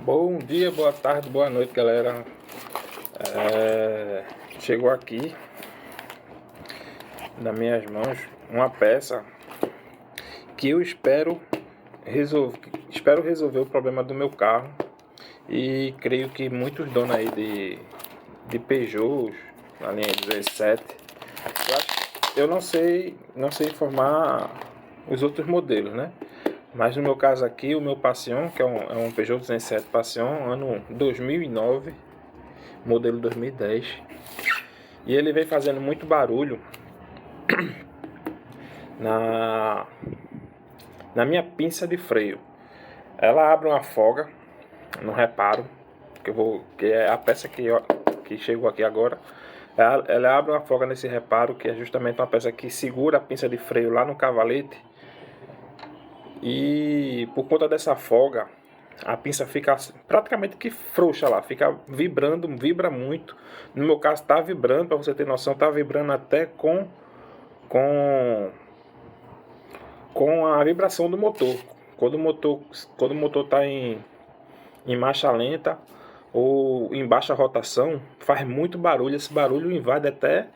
Bom dia, boa tarde, boa noite, galera. Chegou aqui nas minhas mãos uma peça que eu espero resolver o problema do meu carro, e creio que muitos donos aí de Peugeot na linha 17, eu não sei informar os outros modelos, né? Mas no meu caso aqui, o meu Passion, que é um Peugeot 207 Passion, ano 2009, modelo 2010. E ele vem fazendo muito barulho na minha pinça de freio. Ela abre uma folga no reparo, que é a peça que chegou aqui agora. Ela abre uma folga nesse reparo, que é justamente uma peça que segura a pinça de freio lá no cavalete. E por conta dessa folga, a pinça fica praticamente que frouxa lá, fica vibrando, vibra muito. No meu caso tá vibrando, para você ter noção, tá vibrando até com a vibração do motor. Quando o motor tá em marcha lenta ou em baixa rotação, faz muito barulho. Esse barulho invade até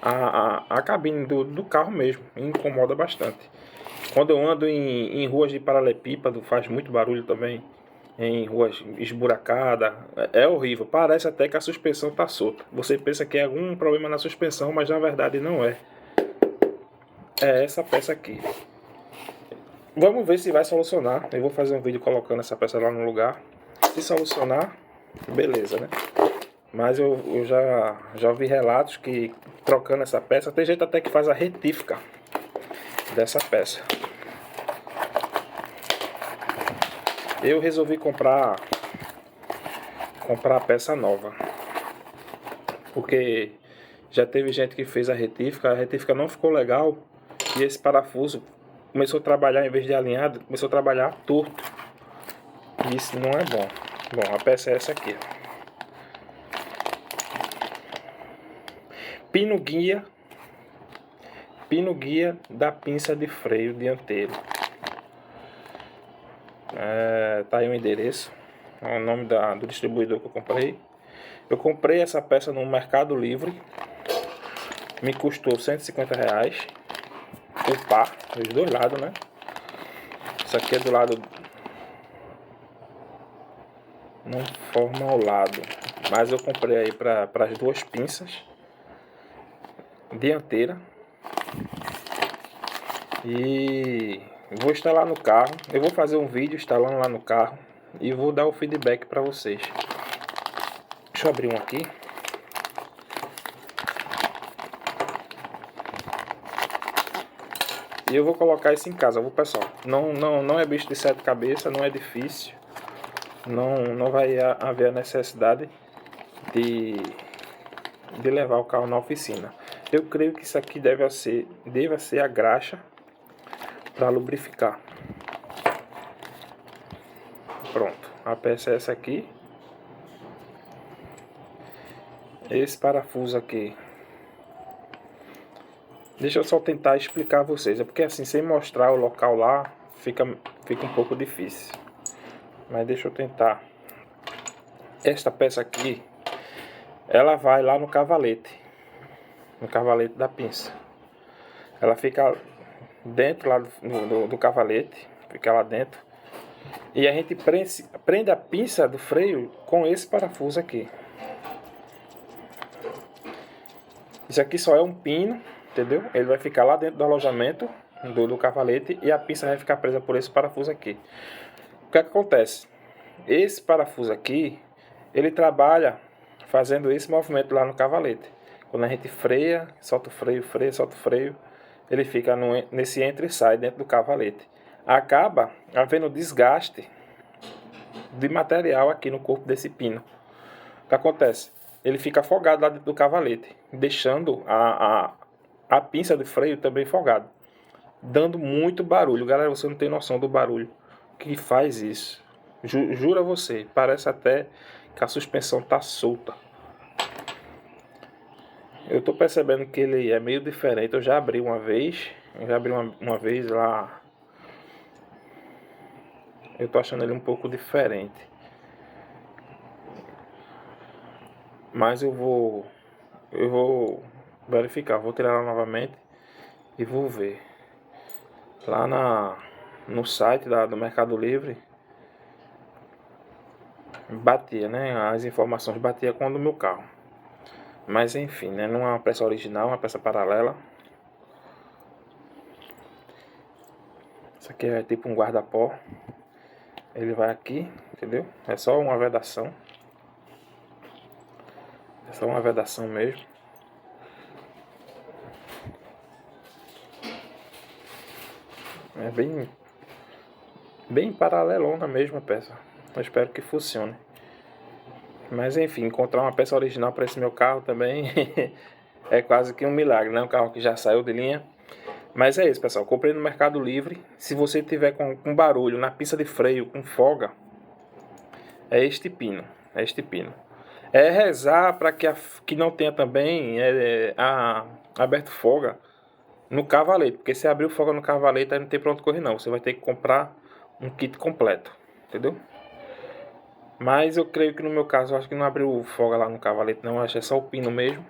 a cabine do carro mesmo, e incomoda bastante. Quando eu ando em ruas de paralelepípedo, faz muito barulho também. Em ruas esburacadas, é horrível. Parece até que a suspensão está solta. Você pensa que é algum problema na suspensão, mas na verdade não é. É essa peça aqui. Vamos ver se vai solucionar. Eu vou fazer um vídeo colocando essa peça lá no lugar. Se solucionar, beleza, né? Mas eu já ouvi relatos que trocando essa peça, tem gente até que faz a retífica dessa peça. Eu resolvi comprar a peça nova, porque já teve gente que fez a retífica não ficou legal, e esse parafuso começou a trabalhar, em vez de alinhado, começou a trabalhar torto. E isso não é bom. Bom, a peça é essa aqui. Pino guia da pinça de freio dianteiro. Tá aí o endereço, é o nome do distribuidor que eu comprei. Eu comprei essa peça no Mercado Livre, me custou R$150 o par, dos dois lados, né? Isso aqui é do lado, não forma ao lado, mas eu comprei aí para as duas pinças dianteira. E vou instalar no carro. Eu vou fazer um vídeo instalando lá no carro e vou dar o feedback para vocês. Deixa eu abrir um aqui. E eu vou colocar isso em casa, viu, pessoal? Não é bicho de sete cabeças, não é difícil. Não vai haver a necessidade de levar o carro na oficina. Eu creio que isso aqui deva ser a graxa para lubrificar. Pronto, a peça é essa aqui. Esse parafuso aqui, deixa eu só tentar explicar a vocês, é porque assim, sem mostrar o local lá, fica um pouco difícil. Mas deixa eu tentar. Esta peça aqui, ela vai lá no cavalete da pinça. Ela fica dentro lá do cavalete, fica lá dentro. E a gente prende a pinça do freio com esse parafuso aqui. Isso aqui só é um pino, entendeu? Ele vai ficar lá dentro do alojamento do cavalete, e a pinça vai ficar presa por esse parafuso aqui. O que é que acontece? Esse parafuso aqui, ele trabalha fazendo esse movimento lá no cavalete. Quando a gente freia, solta o freio, freia, solta o freio, ele fica nesse entra e sai dentro do cavalete. Acaba havendo desgaste de material aqui no corpo desse pino. O que acontece? Ele fica afogado lá dentro do cavalete, deixando a pinça de freio também folgada, dando muito barulho. Galera, você não tem noção do barulho que faz isso. Jura você, parece até que a suspensão tá solta. Eu tô percebendo que ele é meio diferente. Eu já abri uma vez lá. Eu tô achando ele um pouco diferente. Mas eu vou verificar, vou tirar ela novamente e vou ver. Lá no site do Mercado Livre batia, né? As informações batia com a do meu carro. Mas enfim, né? Não é uma peça original, é uma peça paralela. Isso aqui é tipo um guarda-pó. Ele vai aqui, entendeu? É só uma vedação. É só uma vedação mesmo. É bem paralelona mesmo a peça. Eu espero que funcione. Mas enfim, encontrar uma peça original para esse meu carro também é quase que um milagre, né? Um carro que já saiu de linha. Mas é isso, pessoal. Comprei no Mercado Livre. Se você tiver com barulho na pista de freio, com folga, é este pino. É este pino. É rezar para que não tenha também aberto folga no cavalete. Porque se abriu folga no cavalete, aí não tem pra onde correr não. Você vai ter que comprar um kit completo. Entendeu? Mas eu creio que no meu caso, eu acho que não abriu folga lá no cavalete não. Eu acho que é só o pino mesmo.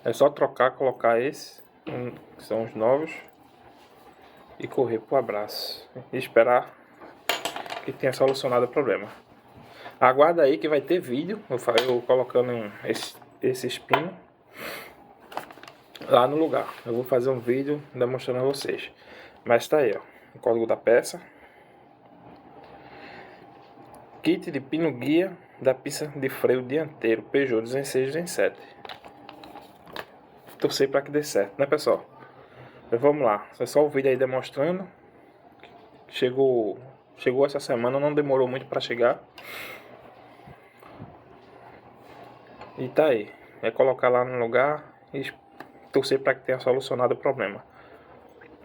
É só trocar, colocar esses, que são os novos, e correr pro abraço. E esperar que tenha solucionado o problema. Aguarda aí que vai ter vídeo, eu colocando esse espino lá no lugar. Eu vou fazer um vídeo demonstrando a vocês. Mas tá aí, ó, o código da peça. Kit de pino guia da pista de freio dianteiro Peugeot 206-207. Torcer para que dê certo, né, pessoal? Mas vamos lá, é só o vídeo aí demonstrando. Chegou essa semana, não demorou muito para chegar. E tá aí, é colocar lá no lugar e torcer para que tenha solucionado o problema.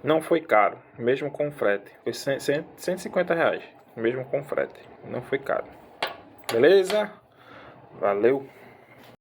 Não foi caro, mesmo com frete. Foi R$ 150, mesmo com frete. Não foi caro. Beleza? Valeu!